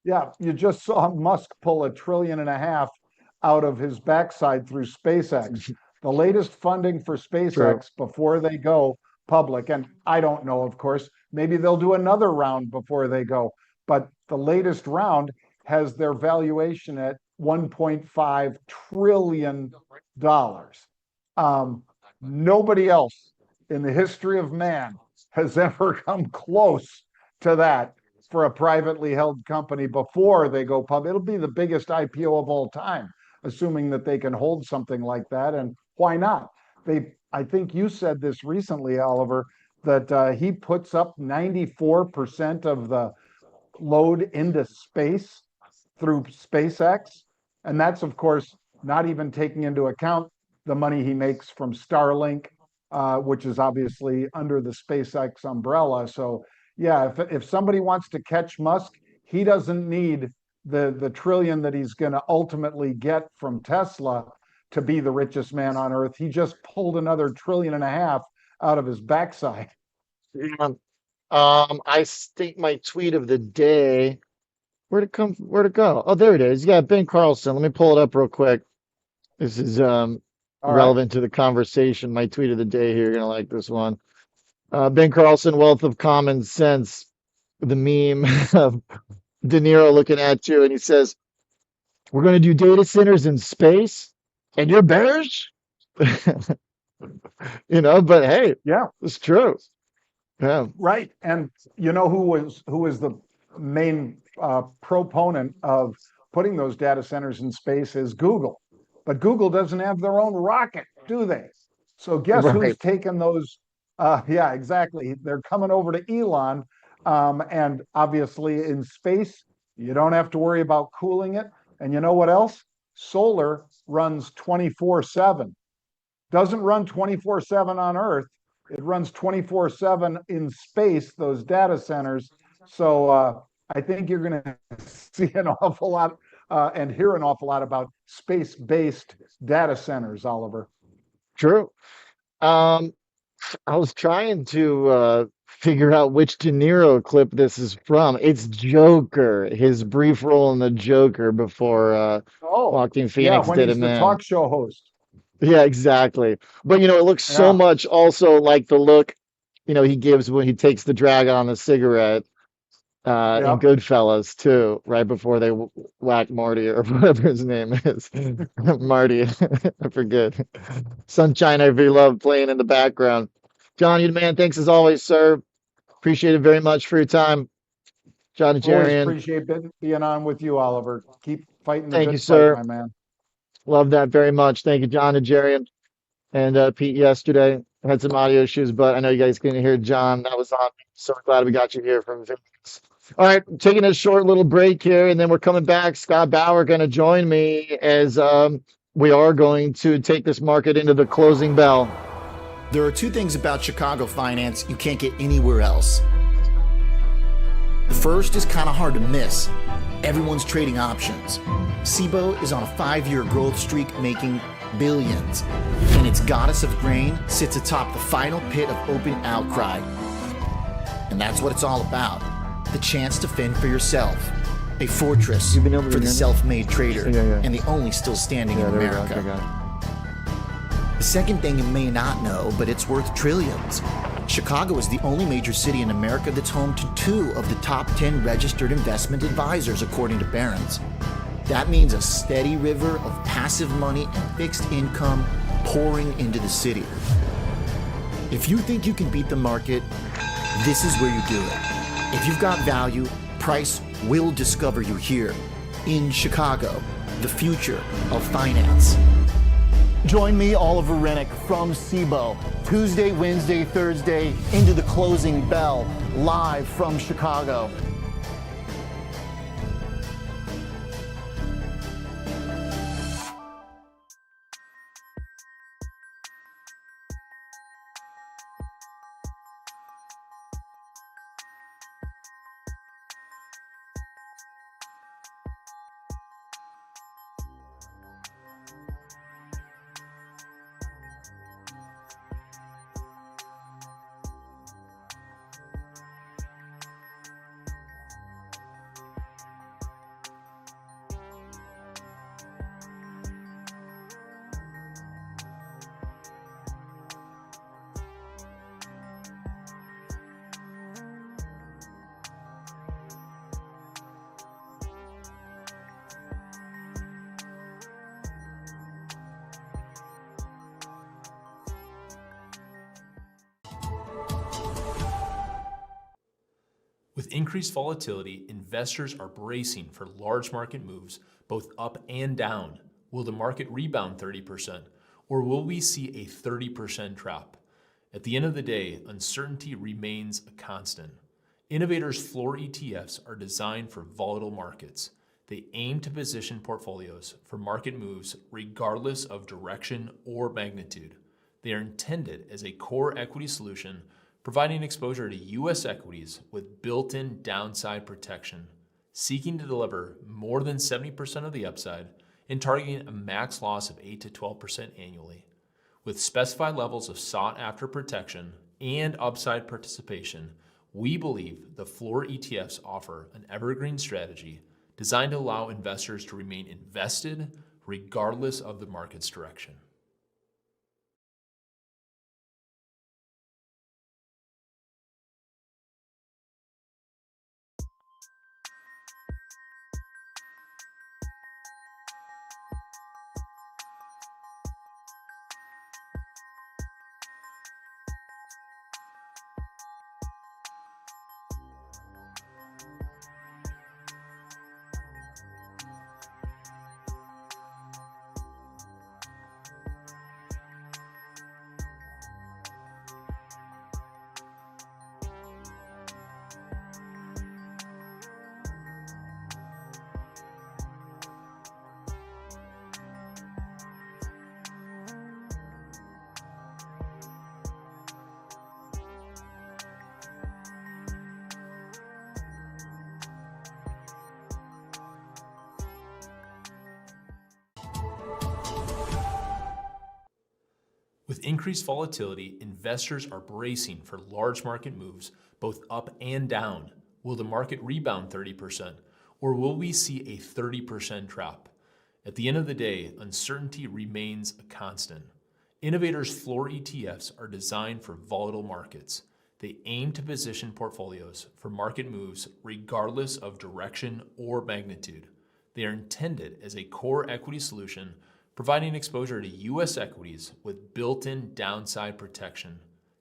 yeah, you just saw Musk pull 1.5 trillion out of his backside through SpaceX. The latest funding for True. SpaceX before they go public, and I don't know, of course, maybe they'll do another round before they go, but the latest round has their valuation at $1.5 trillion. Nobody else in the history of man has ever come close to that for a privately held company before they go public. It'll be the biggest IPO of all time, assuming that they can hold something like that. And why not? I think you said this recently, Oliver, that he puts up 94% of the load into space through SpaceX. And that's, of course, not even taking into account the money he makes from Starlink, which is obviously under the SpaceX umbrella. So, yeah, if somebody wants to catch Musk, he doesn't need the trillion that he's going to ultimately get from Tesla to be the richest man on earth. He just pulled another 1.5 trillion out of his backside. Yeah. I think my tweet of the day. Where'd it go? Oh, there it is. Yeah, Ben Carlson. Let me pull it up real quick. This is All right. relevant to the conversation. My tweet of the day here. You're gonna like this one. Ben Carlson, wealth of common sense. The meme of De Niro looking at you, and he says, "We're gonna do data centers in space, and you're bearish." But hey, Yeah. it's true. Yeah, Right. And you know who was the main proponent of putting those data centers in space is Google. But Google doesn't have their own rocket, do they? So guess who's right. taken those? Yeah, exactly. They're coming over to Elon. And obviously in space, you don't have to worry about cooling it. And you know what else? Solar runs 24/7. Doesn't run 24/7 on Earth. It runs 24/7 in space, those data centers. So I think you're going to see an awful lot and hear an awful lot about space-based data centers, Oliver. True. Um, I was trying to figure out which De Niro clip this is from. It's Joker, his brief role in the Joker before Oh, Joaquin yeah, Phoenix when did he's him the in. talk show host. Yeah, exactly. But it looks so Yeah, much also like the look, he gives when he takes the drag on the cigarette in yep. Goodfellas too, right before they whack Marty or whatever his name is. Marty, I forget. Sunshine I Love playing in the background. John, you the man. Thanks as always, sir. Appreciate it very much for your time. Jon Always Najarian, appreciate being on with you, Oliver. Keep fighting the thank you, good fight, sir. my man. Love that very much. Thank you, Jon Najarian. And Pete yesterday had some audio issues, but I know you guys couldn't hear John. That was on me. So glad we got you here from Vegas. All right, taking a short little break here, and then we're coming back. Scott Bauer going to join me as we are going to take this market into the closing bell. There are two things about Chicago finance you can't get anywhere else. The first is kind of hard to miss. Everyone's trading options. SIBO is on a 5-year growth streak making billions, and its goddess of grain sits atop the final pit of open outcry. And that's what it's all about. The chance to fend for yourself. A fortress You've been able to for the hear me? self-made trader, Yeah. and the only still standing in There we go. America. Okay, got it. The second thing you may not know, but it's worth trillions. Chicago is the only major city in America that's home to 2 of the top 10 registered investment advisors, according to Barron's. That means a steady river of passive money and fixed income pouring into the city. If you think you can beat the market, this is where you do it. If you've got value, price will discover you here in Chicago, the future of finance. Join me, Oliver Rennick, from SIBO, Tuesday, Wednesday, Thursday, into the closing bell, live from Chicago. With increased volatility, investors are bracing for large market moves, both up and down. Will the market rebound 30%, or will we see a 30% trap? At the end of the day, uncertainty remains a constant. Innovators' floor ETFs are designed for volatile markets. They aim to position portfolios for market moves regardless of direction or magnitude. They are intended as a core equity solution, providing exposure to U.S. equities with built-in downside protection, seeking to deliver more than 70% of the upside and targeting a max loss of 8 to 12% annually. With specified levels of sought-after protection and upside participation, we believe the floor ETFs offer an evergreen strategy designed to allow investors to remain invested regardless of the market's direction. With increased volatility, investors are bracing for large market moves, both up and down. Will the market rebound 30%, or will we see a 30% trap? At the end of the day, uncertainty remains a constant. Innovators' floor ETFs are designed for volatile markets. They aim to position portfolios for market moves regardless of direction or magnitude. They are intended as a core equity solution, providing exposure to U.S. equities with built-in downside protection,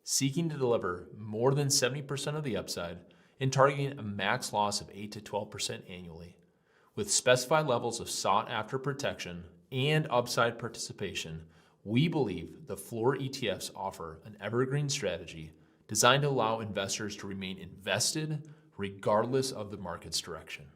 seeking to deliver more than 70% of the upside and targeting a max loss of 8 to 12% annually. With specified levels of sought-after protection and upside participation, we believe the floor ETFs offer an evergreen strategy designed to allow investors to remain invested regardless of the market's direction.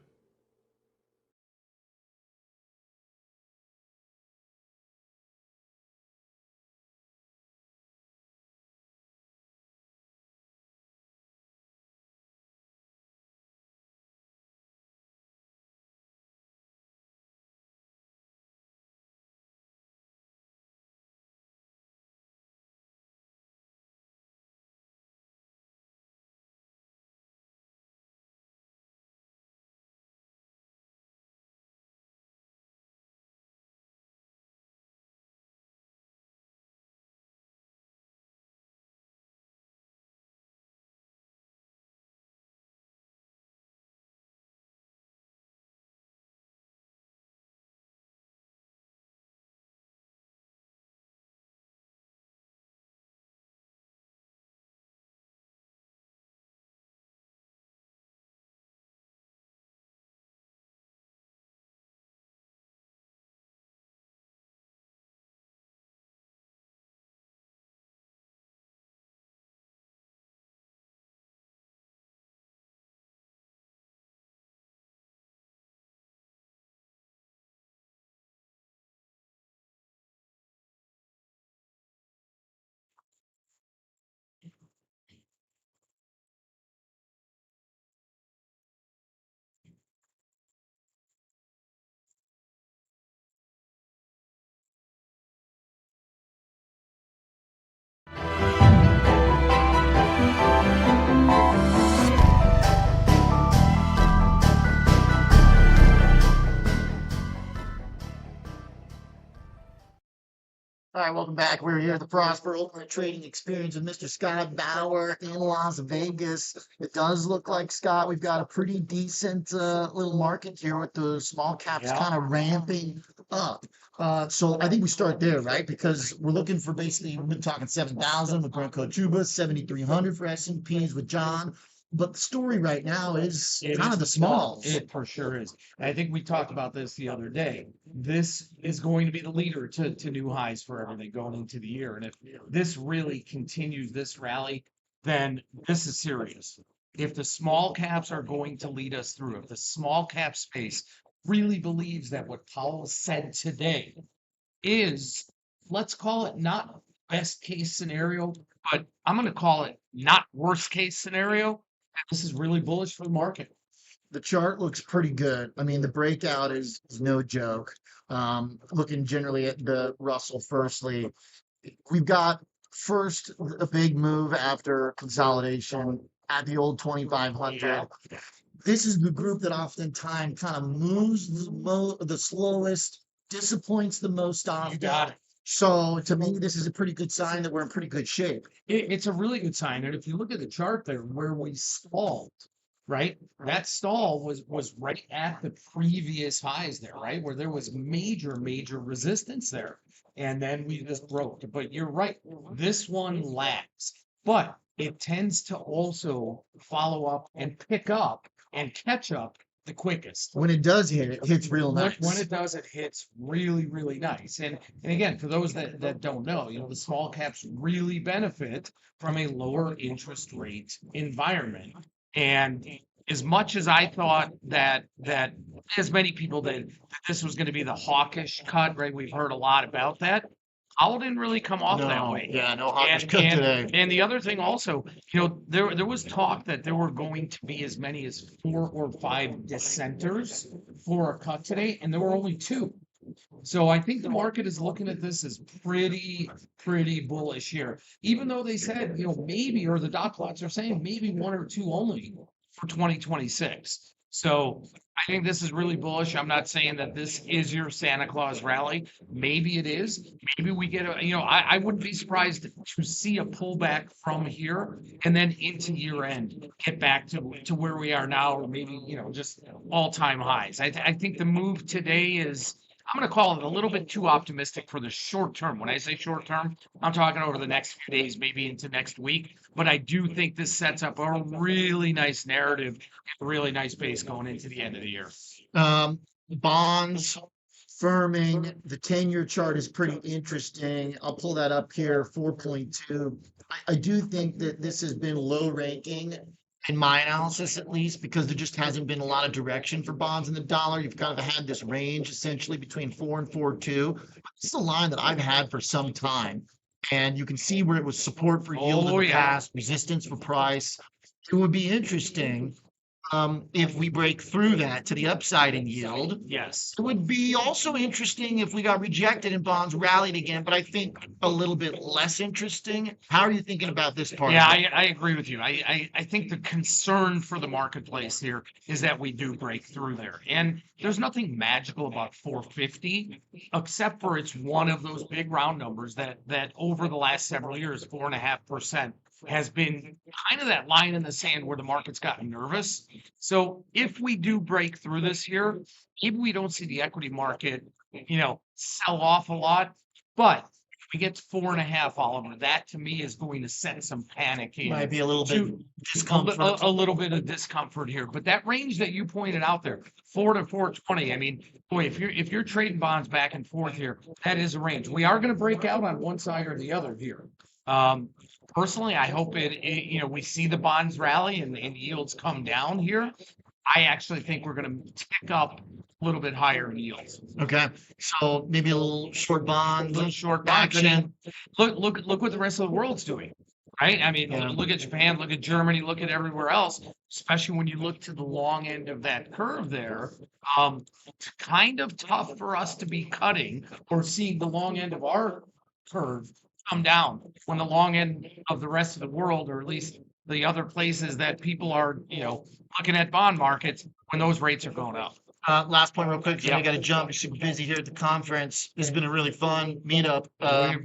All right, welcome back. We're here at the Prosper Ultimate Trading Experience with Mr. Scott Bauer in Las Vegas. It does look like, Scott, we've got a pretty decent little market here with the small caps kind of ramping up. So I think we start there, right? Because we're looking for basically, we've been talking 7,000 with Brent Kochuba, 7,300 for S&Ps with John. But the story right now is kind of the smalls. It for sure is. And I think we talked about this the other day. This is going to be the leader to new highs for everything going into the year. And if this really continues this rally, then this is serious. If the small caps are going to lead us through, if the small cap space really believes that what Powell said today is, let's call it not best case scenario, but I'm going to call it not worst case scenario. This is really bullish for the market. The chart looks pretty good. I mean, the breakout is no joke. Looking generally at the Russell firstly, we've got first a big move after consolidation at the old 2,500. This is the group that oftentimes kind of moves the slowest, disappoints the most often. You got it. So to me, this is a pretty good sign that we're in pretty good shape. It's a really good sign. And if you look at the chart there where we stalled, right? That stall was right at the previous highs there, right? Where there was major resistance there. And then we just broke. But you're right. This one lags. But it tends to also follow up and pick up and catch up the quickest. When it does hit, it hits real nice. When it does, it hits really nice. And again, for those that don't know, the small caps really benefit from a lower interest rate environment. And as much as I thought that as many people that this was going to be the hawkish cut, right? We've heard a lot about that. Powell didn't really come off that way. Yeah, no hawkish cut today. And the other thing also, there was talk that there were going to be as many as 4 or 5 dissenters for a cut today, and there were only 2. So I think the market is looking at this as pretty bullish here. Even though they said, maybe, or the dot plots are saying maybe 1 or 2 only for 2026. So I think this is really bullish. I'm not saying that this is your Santa Claus rally. Maybe it is. Maybe we get I wouldn't be surprised to see a pullback from here and then into year end, get back to where we are now, or maybe, just all-time highs. I think the move today is I'm going to call it a little bit too optimistic for the short term. When I say short term, I'm talking over the next few days, maybe into next week. But I do think this sets up a really nice narrative, a really nice base going into the end of the year. Bonds firming. The 10-year chart is pretty interesting. I'll pull that up here, 4.2. I do think that this has been low ranking in my analysis, at least, because there just hasn't been a lot of direction for bonds in the dollar. You've kind of had this range essentially between 4 and 4.2. This is a line that I've had for some time. And you can see where it was support for yield in the past, resistance for price. It would be interesting if we break through that to the upside in yield. Yes. It would be also interesting if we got rejected and bonds rallied again, but I think a little bit less interesting. How are you thinking about this part? Yeah, I agree with you. I think the concern for the marketplace here is that we do break through there. And there's nothing magical about 450, except for it's one of those big round numbers that over the last several years, 4.5%. Has been kind of that line in the sand where the market's gotten nervous. So if we do break through this here, maybe we don't see the equity market, sell off a lot. But if we get to 4.5, Oliver, that to me is going to set some panic in. Might be a little bit discomfort. A little bit of discomfort here. But that range that you pointed out there, 4 to 420, I mean, boy, if you're trading bonds back and forth here, that is a range. We are going to break out on one side or the other here. Personally, I hope we see the bonds rally and yields come down here. I actually think we're going to tick up a little bit higher in yields. Okay, so maybe a little short bonds, little short bonds. action. Look what the rest of the world's doing, right? I mean, look at Japan, look at Germany, look at everywhere else. Especially when you look to the long end of that curve there. It's kind of tough for us to be cutting or seeing the long end of our curve come down when the long end of the rest of the world, or at least the other places that people are, looking at bond markets, when those rates are going up. Last point real quick, because I got to jump. You're super busy here at the conference. This has been a really fun meetup.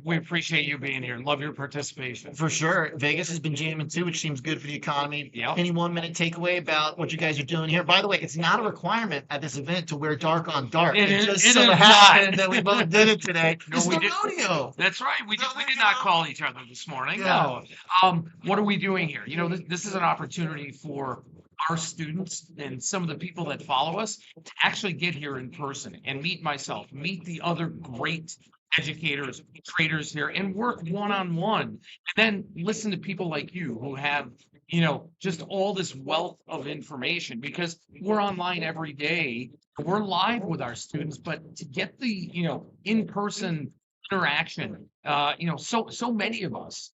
We appreciate you being here and love your participation. For sure. Vegas has been jamming too, which seems good for the economy. Yep. Any 1 minute takeaway about what you guys are doing here? By the way, it's not a requirement at this event to wear dark on dark. It just is so not. happened that we both did it today. No, It's we the did. rodeo. That's right. We did not call each other this morning. Yeah. No. What are we doing here? This is an opportunity for our students and some of the people that follow us to actually get here in person and meet myself, meet the other great educators, traders here, and work one-on-one. And then listen to people like you who have, just all this wealth of information, because we're online every day. We're live with our students, but to get the, in-person interaction, so many of us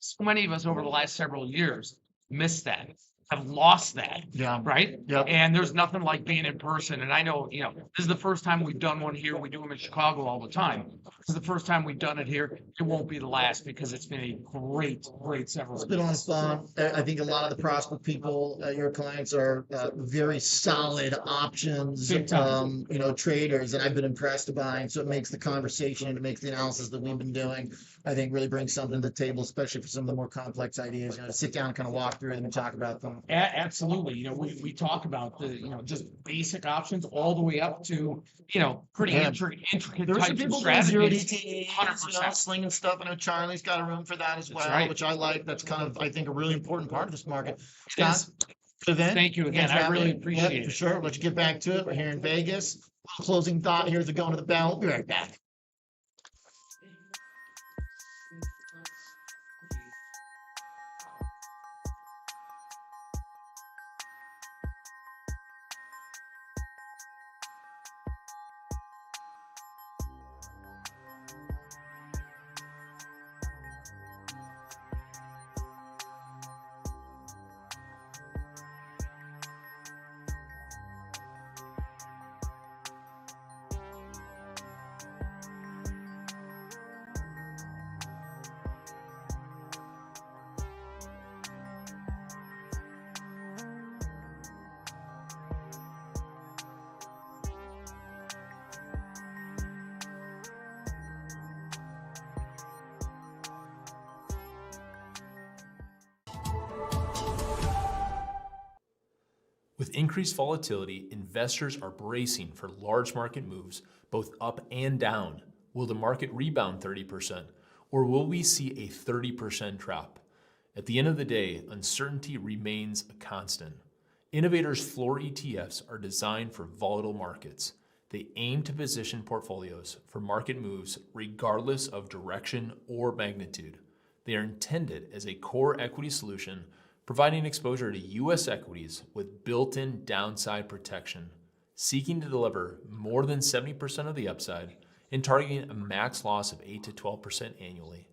over the last several years missed that. Have lost that. Yeah. Right. Yep. And there's nothing like being in person. And I know, this is the first time we've done one here. We do them in Chicago all the time. This is the first time we've done it here. It won't be the last, because it's been a great several years. It's been on fun. I think a lot of the prospect people, your clients, are very solid options, Big time. traders, and I've been impressed by. And so it makes the conversation and it makes the analysis that we've been doing, I think, really brings something to the table, especially for some of the more complex ideas. To sit down and kind of walk through them and talk about them. Absolutely. We talk about the, just basic options all the way up to, pretty intricate There's some types of people doing zero strategies. DTEs, 100%. slinging stuff. I know Charlie's got a room for that as well, right. which I like. That's kind of, I think, a really important part of this market. It is. Good event. Thank you again. Thanks for I having really me. appreciate Yep, it. for sure. Let's get back to it. We're here in Vegas. Closing thought here as we're going to the bell. We'll be right back. With increased volatility, investors are bracing for large market moves, both up and down? Will the market rebound 30%, or will we see a 30% trap? At the end of the day, uncertainty remains a constant. Innovators' floor ETFs are designed for volatile markets. They aim to position portfolios for market moves regardless of direction or magnitude. They are intended as a core equity solution, providing exposure to U.S. equities with built-in downside protection, seeking to deliver more than 70% of the upside and targeting a max loss of 8 to 12% annually.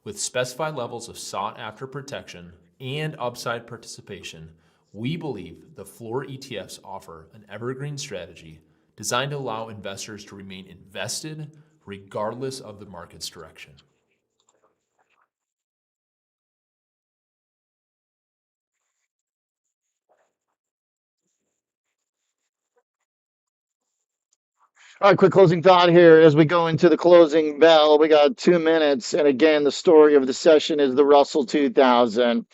With specified levels of sought-after protection and upside participation, we believe the floor ETFs offer an evergreen strategy designed to allow investors to remain invested regardless of the market's direction. All right, quick closing thought here as we go into the closing bell. We got 2 minutes. And again, the story of the session is the Russell 2000.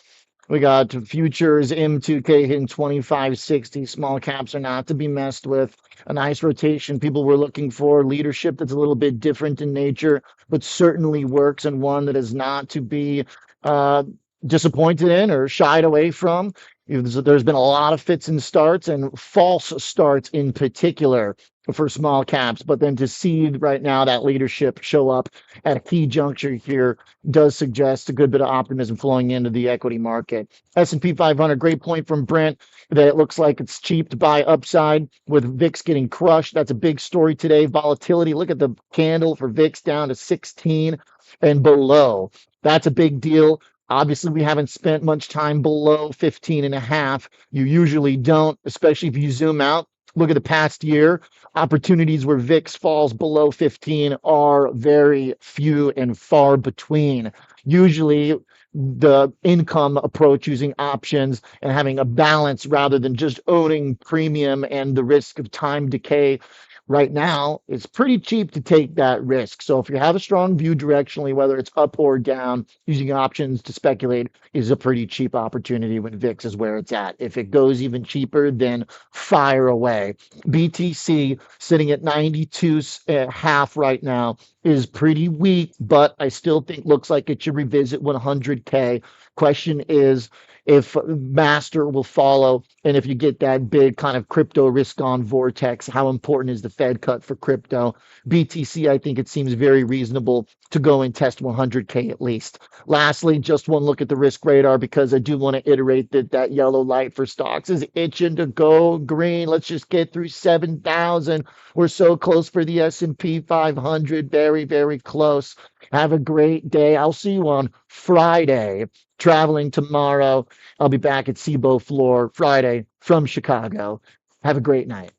We got futures M2K hitting 2560. Small caps are not to be messed with. A nice rotation. People were looking for leadership that's a little bit different in nature, but certainly works, and one that is not to be disappointed in or shied away from. There's been a lot of fits and starts, and false starts in particular for small caps, but then to see right now that leadership show up at a key juncture here does suggest a good bit of optimism flowing into the equity market. S&P 500, great point from Brent that it looks like it's cheap to buy upside with VIX getting crushed. That's a big story today. Volatility, look at the candle for VIX down to 16 and below. That's a big deal. Obviously, we haven't spent much time below 15 and a half. You usually don't, especially if you zoom out. Look at the past year. Opportunities where VIX falls below 15 are very few and far between. Usually, the income approach using options and having a balance rather than just owning premium and the risk of time decay right now, it's pretty cheap to take that risk. So if you have a strong view directionally, whether it's up or down, using options to speculate is a pretty cheap opportunity when VIX is where it's at. If it goes even cheaper, then fire away. BTC sitting at 92.5 right now is pretty weak, but I still think looks like it should revisit 100K. Question is if master will follow, and if you get that big kind of crypto risk on vortex, how important is the Fed cut for crypto? BTC, I think it seems very reasonable to go and test 100K at least. Lastly, just one look at the risk radar, because I do want to iterate that yellow light for stocks is itching to go green. Let's just get through 7,000. We're so close for the S&P 500. Very, very close. Have a great day. I'll see you on Friday. Traveling tomorrow. I'll be back at SIBO floor Friday from Chicago. Have a great night.